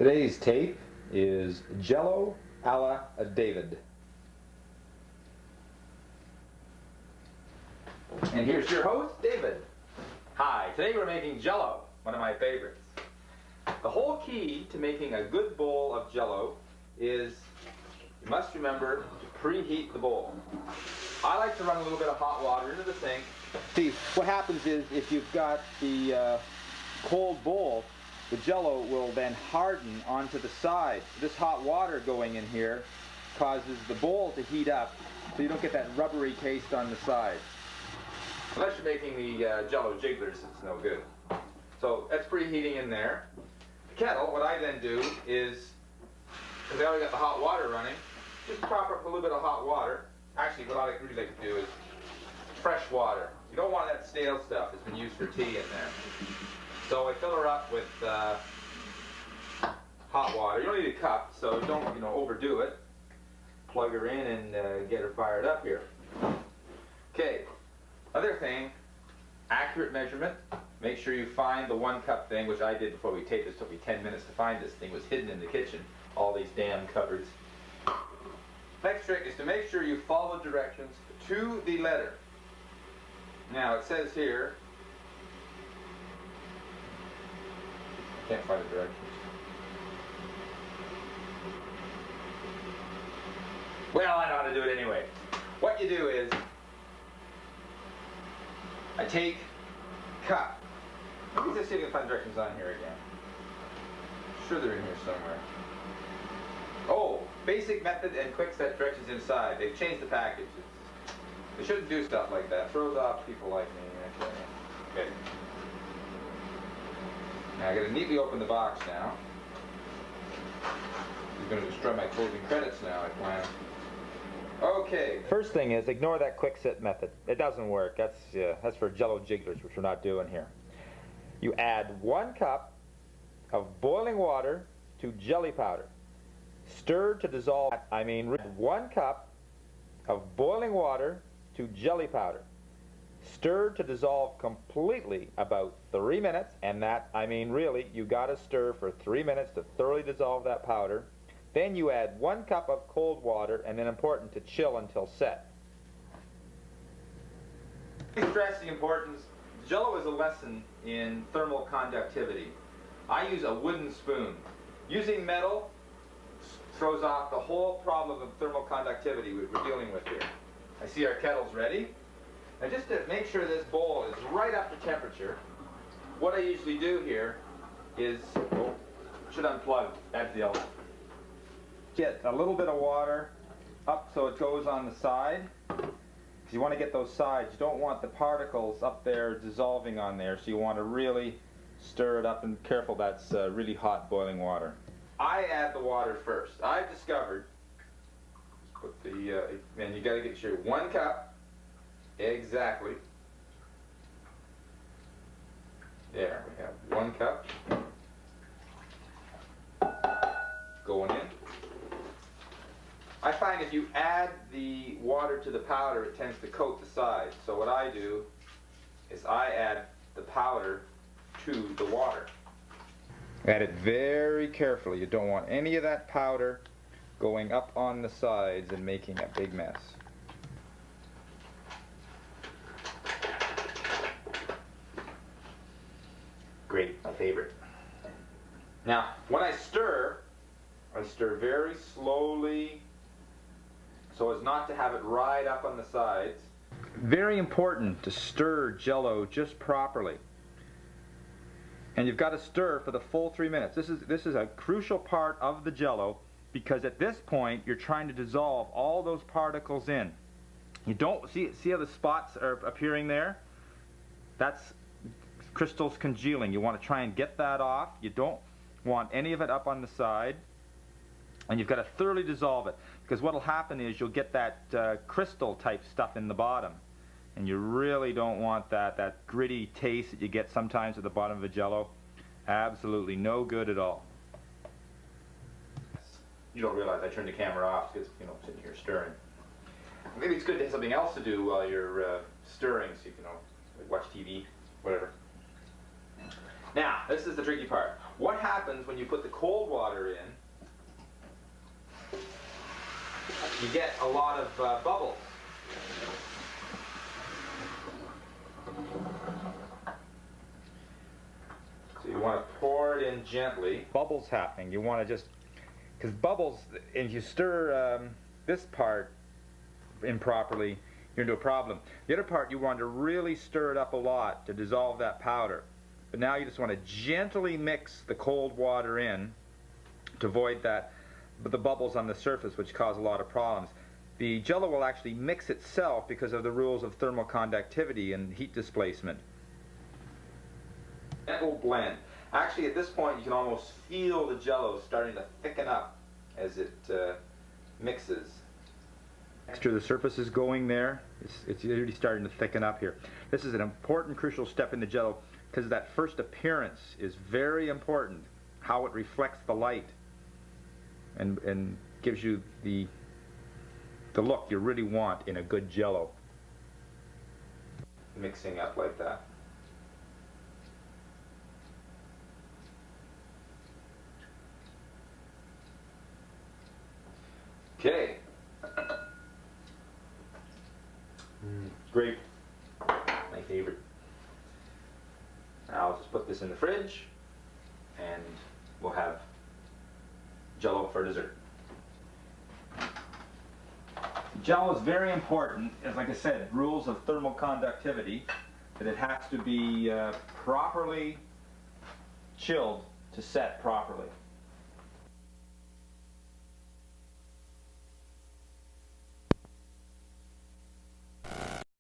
Today's tape is Jell-o a la David. And here's your host, David. Hi, today we're making Jell-o, one of my favorites. The whole key to making a good bowl of Jell-o is you must remember to preheat the bowl. I like to run a little bit of hot water into the sink. See, what happens is if you've got the cold bowl, the Jell-o will then harden onto the side. This hot water going in here causes the bowl to heat up, so you don't get that rubbery taste on the side. Unless you're making the Jell-o jigglers, it's no good. So that's preheating in there. The kettle, what I then do is, because I already got the hot water running, just top up a little bit of hot water. Actually, what I really like to do is fresh water. You don't want that stale stuff that's been used for tea in there. So I fill her up with hot water. You don't need a cup, so don't overdo it. Plug her in and get her fired up here. Okay. Other thing, accurate measurement. Make sure you find the 1 cup thing, which I did before we taped this. It took me 10 minutes to find this thing. It was hidden in the kitchen. All these damn cupboards. Next trick is to make sure you follow directions to the letter. Now it says here, can't find the directions. Well, I know how to do it anyway. What you do is, I take cup. Let me just see if I can find directions on here again. I'm sure they're in here somewhere. Oh, basic method and quick set directions inside. They've changed the packages. They shouldn't do stuff like that. Throws off people like me. Okay. Now I gotta neatly open the box now. He's gonna destroy my closing credits now, I plan. Okay. First thing is ignore that quick set method. It doesn't work. That's for Jell-o jigglers, which we're not doing here. You add 1 cup of boiling water to jelly powder. Stir to dissolve. 1 cup of boiling water to jelly powder. Stir to dissolve completely about 3 minutes, and really, you gotta stir for 3 minutes to thoroughly dissolve that powder. Then you add 1 cup of cold water, and then important to chill until set. I stress the importance. Jell-o is a lesson in thermal conductivity. I use a wooden spoon. Using metal throws off the whole problem of thermal conductivity we're dealing with here. I see our kettle's ready. Now just to make sure this bowl is right up to temperature, what I usually do here is, should unplug, that's the element. Get a little bit of water up so it goes on the side. Because you want to get those sides. You don't want the particles up there dissolving on there, so you want to really stir it up, and careful, that's really hot boiling water. I add the water first. I've discovered, and you got to get your 1 cup, exactly. There, we have 1 cup going in. I find if you add the water to the powder, it tends to coat the sides. So what I do is I add the powder to the water. Add it very carefully. You don't want any of that powder going up on the sides and making a big mess. Great, my favorite. Now, when I stir very slowly so as not to have it ride up on the sides. Very important to stir Jell-o just properly. And you've got to stir for the full 3 minutes. This is a crucial part of the Jell-o, because at this point you're trying to dissolve all those particles in. You don't see how the spots are appearing there? That's crystals congealing. You want to try and get that off. You don't want any of it up on the side. And you've got to thoroughly dissolve it, because what will happen is you'll get that crystal type stuff in the bottom. And you really don't want that gritty taste that you get sometimes at the bottom of a Jell-o. Absolutely no good at all. You don't realize I turned the camera off because, sitting here stirring. Maybe it's good to have something else to do while you're stirring, so you can watch TV, whatever. Now, this is the tricky part. What happens when you put the cold water in? You get a lot of bubbles. So you want to pour it in gently. Bubbles happening. You want to just, because bubbles, if you stir this part improperly, you're into a problem. The other part, you want to really stir it up a lot to dissolve that powder. But now you just want to gently mix the cold water in to avoid that, the bubbles on the surface, which cause a lot of problems. The Jell-o will actually mix itself because of the rules of thermal conductivity and heat displacement. Gentle blend. Actually, at this point, you can almost feel the Jell-o starting to thicken up as it mixes. Texture of the surface is going there. It's already starting to thicken up here. This is an important, crucial step in the Jell-o because that first appearance is very important. How it reflects the light and gives you the look you really want in a good Jell-o. Mixing up like that. Okay. Great. My favorite. Now I'll just put this in the fridge and we'll have Jell-o for dessert. Jell-o is very important, as like I said, rules of thermal conductivity, that it has to be properly chilled to set properly.